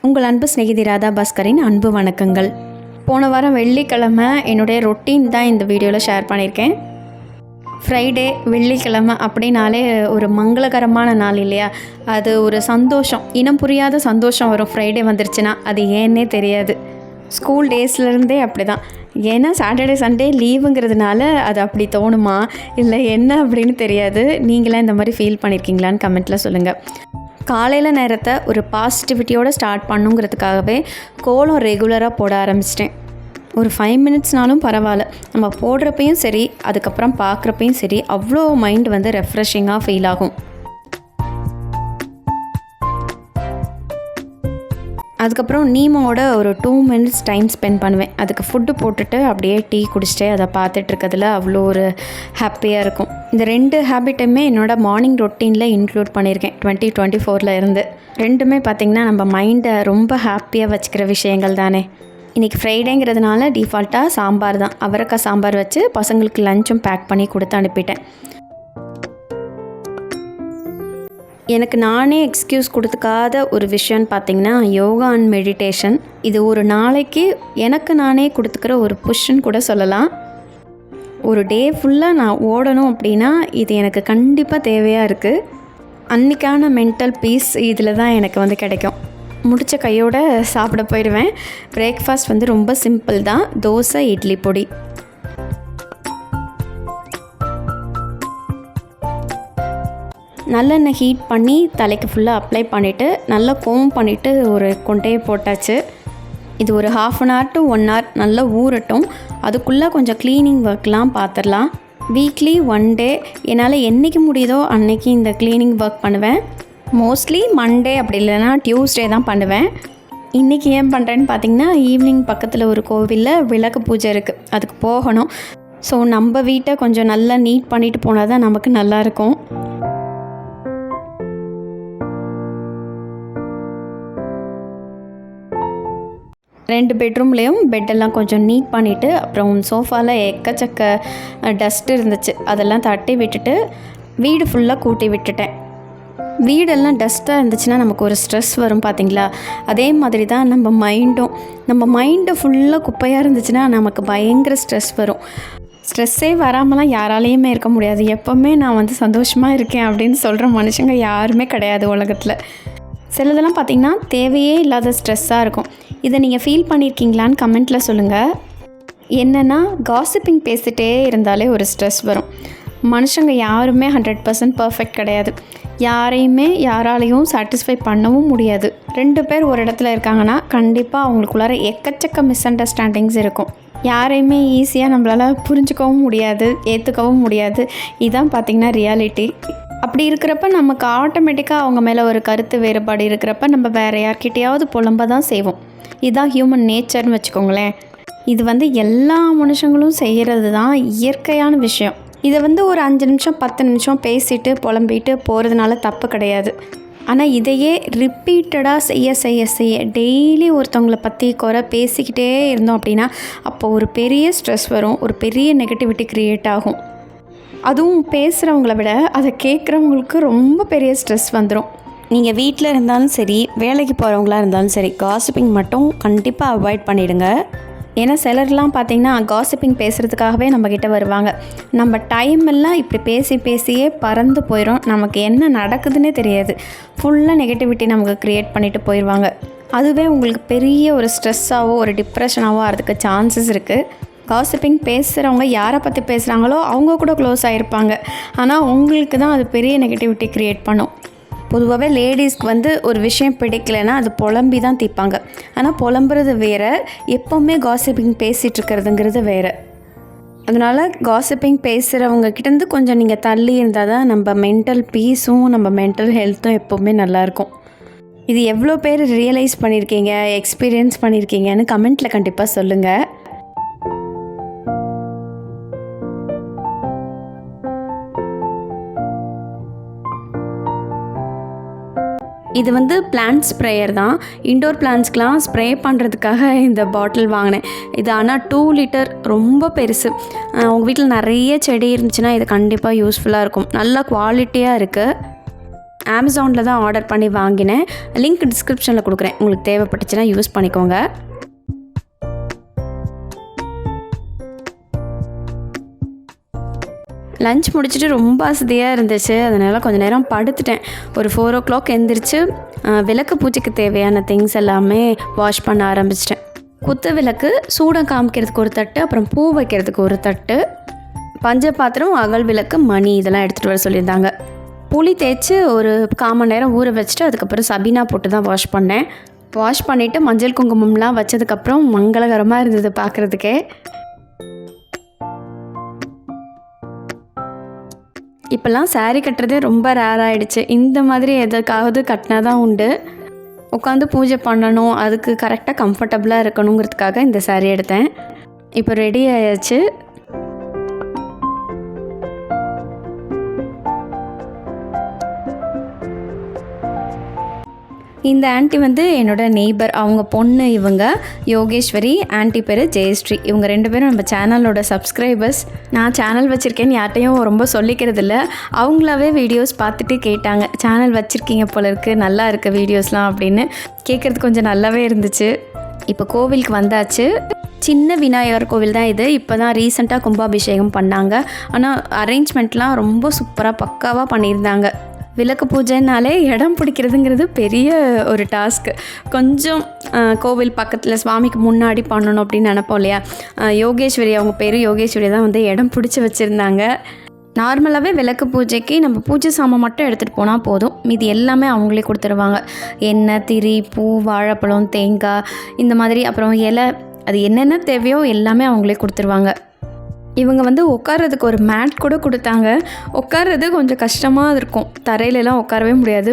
உங்கள் அன்பு ஸ்நேகிதி ராதா பாஸ்கரின் அன்பு வணக்கங்கள். போன வாரம் வெள்ளிக்கிழமை என்னுடைய ரொட்டீன் தான் இந்த வீடியோவில் ஷேர் பண்ணியிருக்கேன். ஃப்ரைடே வெள்ளிக்கிழமை அப்படின்னாலே ஒரு மங்களகரமான நாள் இல்லையா? அது ஒரு சந்தோஷம், இனம் புரியாத சந்தோஷம் வரும் ஃப்ரைடே வந்துருச்சுன்னா. அது ஏன்னே தெரியாது. ஸ்கூல் டேஸ்லேருந்தே அப்படி தான். ஏன்னா சாட்டர்டே சண்டே லீவுங்கிறதுனால அது அப்படி தோணுமா இல்லை என்ன அப்படின்னு தெரியாது. நீங்களாம் இந்த மாதிரி ஃபீல் பண்ணியிருக்கீங்களான்னு கமெண்ட்டில் சொல்லுங்கள். காலையில் நேரத்தை ஒரு பாசிட்டிவிட்டியோடு ஸ்டார்ட் பண்ணுங்கிறதுக்காகவே கோலம் ரெகுலராக போட ஆரம்பிச்சிட்டேன். ஒரு 5 மினிட்ஸ்னாலும் பரவாயில்ல. நம்ம போடுறப்பையும் சரி, அதுக்கப்புறம் பார்க்குறப்பையும் சரி, அவ்வளோ மைண்ட் வந்து ரெஃப்ரெஷிங்காக ஃபீல் ஆகும். அதுக்கப்புறம் நீமோட ஒரு 2 மினிட்ஸ் டைம் ஸ்பெண்ட் பண்ணுவேன். அதுக்கு ஃபுட்டு போட்டுட்டு அப்படியே டீ குடிச்சிட்டு அதை பார்த்துட்ருக்கிறதுல அவ்வளோ ஒரு ஹாப்பியாக இருக்கும். இந்த 2 ஹேபிட்டுமே என்னோடய மார்னிங் ரொட்டீனில் இன்க்ளூட் பண்ணியிருக்கேன் 2024 இருந்து. ரெண்டுமே பார்த்திங்கன்னா நம்ம மைண்டை ரொம்ப ஹாப்பியாக வச்சுக்கிற விஷயங்கள் தானே. இன்றைக்கி ஃப்ரைடேங்கிறதுனால டிஃபால்ட்டாக சாம்பார் தான். அவரைக்காய் சாம்பார் வச்சு பசங்களுக்கு லஞ்சும் பேக் பண்ணி கொடுத்து அனுப்பிட்டேன். எனக்கு நானே எக்ஸ்கியூஸ் கொடுத்துக்காத ஒரு விஷயம்னு பார்த்திங்கன்னா யோகா அண்ட் மெடிடேஷன். இது ஒரு நாளைக்கு எனக்கு நானே கொடுத்துக்கிற ஒரு புஷ்ன்னு கூட சொல்லலாம். ஒரு டே ஃபுல்லாக நான் ஓடணும் அப்படின்னா இது எனக்கு கண்டிப்பாக தேவையாக இருக்குது. அன்றைக்கான மென்டல் பீஸ் இதில் தான் எனக்கு வந்து கிடைக்கும். முடித்த கையோடு சாப்பிட போயிடுவேன். பிரேக்ஃபாஸ்ட் வந்து ரொம்ப சிம்பிள் தான். தோசை, இட்லி பொடி. நல்லெண்ணெய் ஹீட் பண்ணி தலைக்கு ஃபுல்லாக அப்ளை பண்ணிவிட்டு நல்லா கோம் பண்ணிவிட்டு ஒரு கொண்டையை போட்டாச்சு. இது ஒரு 1/2 hour to 1 hour நல்லா ஊறட்டும். அதுக்குள்ளே கொஞ்சம் க்ளீனிங் ஒர்க்லாம் பார்த்துடலாம். வீக்லி 1 day என்னால் என்றைக்கு முடியுதோ அன்றைக்கி இந்த க்ளீனிங் ஒர்க் பண்ணுவேன். மோஸ்ட்லி மண்டே அப்படி இல்லைன்னா டியூஸ்டே தான் பண்ணுவேன். இன்றைக்கி ஏன் பண்ணுறேன்னு பார்த்திங்கன்னா ஈவினிங் பக்கத்தில் ஒரு கோவிலில் விளக்கு பூஜை இருக்குது, அதுக்கு போகணும். ஸோ நம்ம வீட்டை கொஞ்சம் நல்லா நீட் பண்ணிவிட்டு போனால் தான் நமக்கு நல்லாயிருக்கும். 2 பெட்ரூம்லேயும் பெட்டெல்லாம் கொஞ்சம் நீட் பண்ணிவிட்டு, அப்புறம் சோஃபாவில் எக்கச்சக்க டஸ்ட் இருந்துச்சு, அதெல்லாம் தட்டி விட்டுட்டு வீடு ஃபுல்லாக கூட்டி விட்டுட்டேன். வீடெல்லாம் டஸ்ட்டாக இருந்துச்சுன்னா நமக்கு ஒரு ஸ்ட்ரெஸ் வரும் பார்த்திங்களா? அதே மாதிரி தான் நம்ம மைண்டு ஃபுல்லாக குப்பையாக இருந்துச்சுன்னா நமக்கு பயங்கர ஸ்ட்ரெஸ் வரும். ஸ்ட்ரெஸ்ஸே வராமலாம் யாராலையுமே இருக்க முடியாது. எப்போவுமே நான் வந்து சந்தோஷமாக இருக்கேன் அப்படின்னு சொல்கிற மனுஷங்க யாருமே கிடையாது உலகத்தில். சிலதெல்லாம் பார்த்திங்கன்னா தேவையே இல்லாத ஸ்ட்ரெஸ்ஸாக இருக்கும். இதை நீங்கள் ஃபீல் பண்ணியிருக்கீங்களான்னு கமெண்ட்டில் சொல்லுங்கள். என்னென்னா காசிப்பிங் பேசிகிட்டே இருந்தாலே ஒரு ஸ்ட்ரெஸ் வரும். மனுஷங்க யாருமே 100% பர்ஃபெக்ட் கிடையாது. யாராலையும் சாட்டிஸ்ஃபை பண்ணவும் முடியாது. 2 பேர் ஒரு இடத்துல இருக்காங்கன்னா கண்டிப்பாக அவங்களுக்குள்ளார எக்கச்சக்க மிஸ் அண்டர்ஸ்டாண்டிங்ஸ் இருக்கும். யாரையுமே ஈஸியாக நம்மளால் புரிஞ்சுக்கவும் முடியாது, ஏற்றுக்கவும் முடியாது. இதுதான் பார்த்திங்கன்னா ரியாலிட்டி. அப்படி இருக்கிறப்ப நமக்கு ஆட்டோமேட்டிக்காக அவங்க மேலே ஒரு கருத்து வேறுபாடு இருக்கிறப்ப நம்ம வேறு யார்கிட்டையாவது புலம்ப தான் செய்வோம். இதுதான் ஹியூமன் நேச்சர்னு வச்சுக்கோங்களேன். இது வந்து எல்லா மனுஷங்களும் செய்கிறது தான் இயற்கையான விஷயம். இதை வந்து ஒரு 5 நிமிஷம் 10 நிமிஷம் பேசிட்டு புலம்பிட்டு போகிறதுனால தப்பு கிடையாது. ஆனால் இதையே ரிப்பீட்டடாக செய்ய டெய்லி ஒருத்தவங்களை பற்றி குறை பேசிக்கிட்டே இருந்தோம் அப்படின்னா அப்போ ஒரு பெரிய ஸ்ட்ரெஸ் வரும், ஒரு பெரிய நெகட்டிவிட்டி க்ரியேட் ஆகும். அதுவும் பேசுகிறவங்கள விட அதை கேட்குறவங்களுக்கு ரொம்ப பெரிய ஸ்ட்ரெஸ் வந்துடும். நீங்கள் வீட்டில் இருந்தாலும் சரி, வேலைக்கு போகிறவங்களாக இருந்தாலும் சரி, காசிப்பிங் மட்டும் கண்டிப்பாக அவாய்ட் பண்ணிவிடுங்க. ஏன்னா சிலர்லாம் பார்த்திங்கன்னா காசிப்பிங் பேசுகிறதுக்காகவே நம்மக்கிட்ட வருவாங்க. நம்ம டைம் எல்லாம் இப்படி பேசியே பறந்து போயிடும். நமக்கு என்ன நடக்குதுன்னே தெரியாது. ஃபுல்லாக நெகட்டிவிட்டி நமக்கு க்ரியேட் பண்ணிவிட்டு போயிடுவாங்க. அதுவே உங்களுக்கு பெரிய ஒரு ஸ்ட்ரெஸ்ஸாவோ ஒரு டிப்ரெஷனாவோ ஆகிறதுக்கு சான்சஸ் இருக்குது. காசிப்பிங் பேசுகிறவங்க யாரை பற்றி பேசுகிறாங்களோ அவங்க கூட க்ளோஸ் ஆகிருப்பாங்க. ஆனால் உங்களுக்கு தான் அது பெரிய நெகட்டிவிட்டி க்ரியேட் பண்ணும். பொதுவாகவே லேடிஸ்க்கு வந்து ஒரு விஷயம் பிடிக்கலைன்னா அது புலம்பி தான் தீர்ப்பாங்க. ஆனால் புலம்புறது வேறு, எப்போவுமே காசிப்பிங் பேசிகிட்டு இருக்கிறதுங்கிறது வேறு. அதனால் காசிப்பிங் பேசுகிறவங்க கிட்டேருந்து கொஞ்சம் நீங்கள் தள்ளி இருந்தால் தான் நம்ம மென்டல் பீஸும் நம்ம மென்டல் ஹெல்த்தும் எப்போவுமே நல்லாயிருக்கும். இது எவ்வளோ பேர் ரியலைஸ் பண்ணியிருக்கீங்க, எக்ஸ்பீரியன்ஸ் பண்ணியிருக்கீங்கன்னு கமெண்ட்டில் கண்டிப்பாக சொல்லுங்கள். இது வந்து பிளான்ட் ஸ்ப்ரேயர் தான். இன்டோர் பிளான்ட்ஸ்க்கெலாம் ஸ்ப்ரே பண்ணுறதுக்காக இந்த பாட்டில் வாங்கினேன். இது ஆனால் 2 லிட்டர், ரொம்ப பெருசு. உங்கள் வீட்டில் நிறைய செடி இருந்துச்சுன்னா இது கண்டிப்பாக யூஸ்ஃபுல்லாக இருக்கும். நல்ல குவாலிட்டியாக இருக்குது. அமேசானில் தான் ஆர்டர் பண்ணி வாங்கினேன். லிங்க் டிஸ்கிரிப்ஷனில் கொடுக்குறேன், உங்களுக்கு தேவைப்பட்டுச்சுன்னா யூஸ் பண்ணிக்கோங்க. லஞ்ச் முடிச்சுட்டு ரொம்ப அசதியாக இருந்துச்சு, அதனால் கொஞ்சம் நேரம் படுத்துட்டேன். ஒரு 4 o'clock எந்திரிச்சு விளக்கு பூஜைக்கு தேவையான திங்ஸ் எல்லாமே வாஷ் பண்ண ஆரம்பிச்சிட்டேன். குத்து விளக்கு, சூடம் காமிக்கிறதுக்கு ஒரு தட்டு, அப்புறம் பூ வைக்கிறதுக்கு ஒரு தட்டு, பஞ்ச பாத்திரம், அகல் விளக்கு, மணி இதெல்லாம் எடுத்துகிட்டு வர சொல்லியிருந்தாங்க. புளி தேய்ச்சி ஒரு 1/4 மணி நேரம் ஊற வச்சுட்டு அதுக்கப்புறம் சபீனா போட்டு தான் வாஷ் பண்ணேன். வாஷ் பண்ணிவிட்டு மஞ்சள் குங்குமம்லாம் வச்சதுக்கப்புறம் மங்களகரமாக இருந்தது பார்க்குறதுக்கே. இப்போல்லாம் சாரீ கட்டுறதே ரொம்ப ரேர் ஆகிடுச்சு. இந்த மாதிரி எதுக்காவது கட்டினா தான் உண்டு. உட்காந்து பூஜை பண்ணணும், அதுக்கு கரெக்டாக கம்ஃபர்டபுளாக இருக்கணுங்கிறதுக்காக இந்த சாரீ எடுத்தேன். இப்போ ரெடி ஆயாச்சு. இந்த ஆண்டி வந்து என்னோடய நெய்பர், அவங்க பொண்ணு. இவங்க யோகேஸ்வரி, ஆண்டி பேர் ஜெயஸ்ரீ. இவங்க 2 பேரும் நம்ம சேனலோட சப்ஸ்கிரைபர்ஸ். நான் சேனல் வச்சுருக்கேன்னு யார்ட்டையும் ரொம்ப சொல்லிக்கிறது இல்லை. அவங்களாவே வீடியோஸ் பார்த்துட்டு கேட்டாங்க, சேனல் வச்சுருக்கீங்க போல இருக்குது, நல்லா இருக்குது வீடியோஸ்லாம் அப்படின்னு. கேட்குறது கொஞ்சம் நல்லாவே இருந்துச்சு. இப்போ கோவிலுக்கு வந்தாச்சு. சின்ன விநாயகர் கோவில் தான் இது. இப்போ தான் ரீசெண்டாக கும்பாபிஷேகம் பண்ணாங்க. ஆனால் அரேஞ்ச்மெண்ட்லாம் ரொம்ப சூப்பராக பக்காவாக பண்ணியிருந்தாங்க. விளக்கு பூஜைனாலே இடம் பிடிக்கிறதுங்கிறது பெரிய ஒரு டாஸ்க்கு. கொஞ்சம் கோவில் பக்கத்தில் சுவாமிக்கு முன்னாடி பண்ணணும் அப்படின்னு நினப்போம் இல்லையா. யோகேஸ்வரி, அவங்க பேர் யோகேஸ்வரி தான் வந்து இடம் பிடிச்சி வச்சுருந்தாங்க. நார்மலாகவே விளக்கு பூஜைக்கு நம்ம பூஜை சாமான் மட்டும் எடுத்துகிட்டு போனால் போதும், மீதி எல்லாமே அவங்களே கொடுத்துருவாங்க. எண்ணெய், திரி, பூ, வாழைப்பழம், தேங்காய் இந்த மாதிரி, அப்புறம் இலை, அது என்னென்ன தேவையோ எல்லாமே அவங்களே கொடுத்துருவாங்க. இவங்க வந்து உட்கார்றதுக்கு ஒரு மேட் கூட கொடுத்தாங்க. உட்கார்றது கொஞ்சம் கஷ்டமாக இருக்கும், தரையிலலாம் உட்காரவே முடியாது.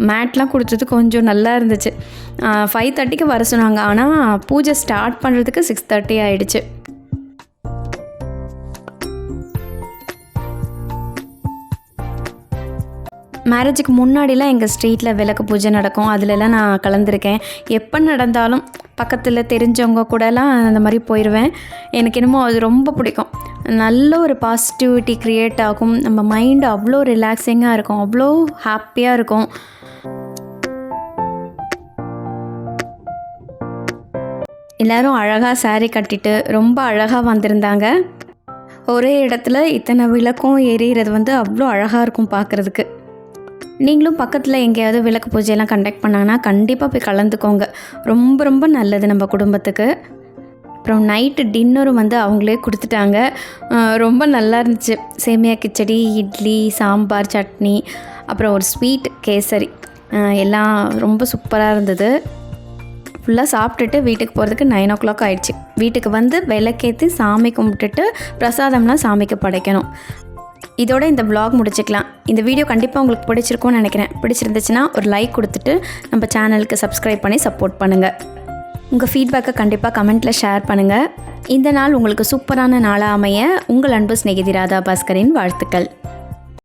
மேட்லாம் கொடுத்தது கொஞ்சம் நல்லா இருந்துச்சு. 5:30க்கு வர சொன்னாங்க, ஆனால் பூஜை ஸ்டார்ட் பண்ணுறதுக்கு 6:30 ஆகிடுச்சு. மேரேஜுக்கு முன்னாடிலாம் எங்கள் ஸ்ட்ரீட்டில் விளக்கு பூஜை நடக்கும், அதிலெல்லாம் நான் கலந்துருக்கேன். எப்போ நடந்தாலும் பக்கத்தில் தெரிஞ்சவங்க கூடலாம் அந்த மாதிரி போயிடுவேன். எனக்கு என்னமோ அது ரொம்ப பிடிக்கும். நல்ல ஒரு பாசிட்டிவிட்டி க்ரியேட் ஆகும், நம்ம மைண்டு அவ்வளோ ரிலாக்ஸிங்காக இருக்கும், அவ்வளோ ஹாப்பியாக இருக்கும். எல்லோரும் அழகாக சாரீ கட்டிட்டு ரொம்ப அழகாக வந்திருந்தாங்க. ஒரே இடத்துல இத்தனை விளக்கும் எரியிறது வந்து அவ்வளோ அழகாக இருக்கும் பார்க்குறதுக்கு. நீங்களும் பக்கத்தில் எங்கேயாவது விளக்கு பூஜையெல்லாம் கண்டக்ட் பண்ணாங்கன்னா கண்டிப்பாக போய் கலந்துக்கோங்க, ரொம்ப ரொம்ப நல்லது நம்ம குடும்பத்துக்கு. அப்புறம் நைட்டு டின்னரும் வந்து அவங்களே கொடுத்துட்டாங்க. ரொம்ப நல்லா இருந்துச்சு. சேமியா கிச்சடி, இட்லி, சாம்பார், சட்னி, அப்புறம் ஒரு ஸ்வீட், கேசரி, எல்லாம் ரொம்ப சூப்பராக இருந்தது. ஃபுல்லாக சாப்பிட்டுட்டு வீட்டுக்கு போகிறதுக்கு 9 o'clock ஆகிடுச்சு. வீட்டுக்கு வந்து விளக்கேற்றி சாமி கும்பிட்டுட்டு பிரசாதம்லாம் சாமிக்கு படைக்கணும். இதோட இந்த vlog முடிச்சுக்கலாம். இந்த வீடியோ கண்டிப்பாக உங்களுக்கு பிடிச்சிருக்கும்னு நினைக்கிறேன். பிடிச்சிருந்துச்சுன்னா ஒரு லைக் கொடுத்துட்டு நம்ம சேனலுக்கு சப்ஸ்கிரைப் பண்ணி சப்போர்ட் பண்ணுங்கள். உங்கள் ஃபீட்பேக்கை கண்டிப்பாக கமெண்ட்டில் ஷேர் பண்ணுங்கள். இந்த நாள் உங்களுக்கு சூப்பரான நாளாக அமைய உங்கள் அன்பு சிநேகிதி ராதா பாஸ்கரின் வாழ்த்துக்கள்.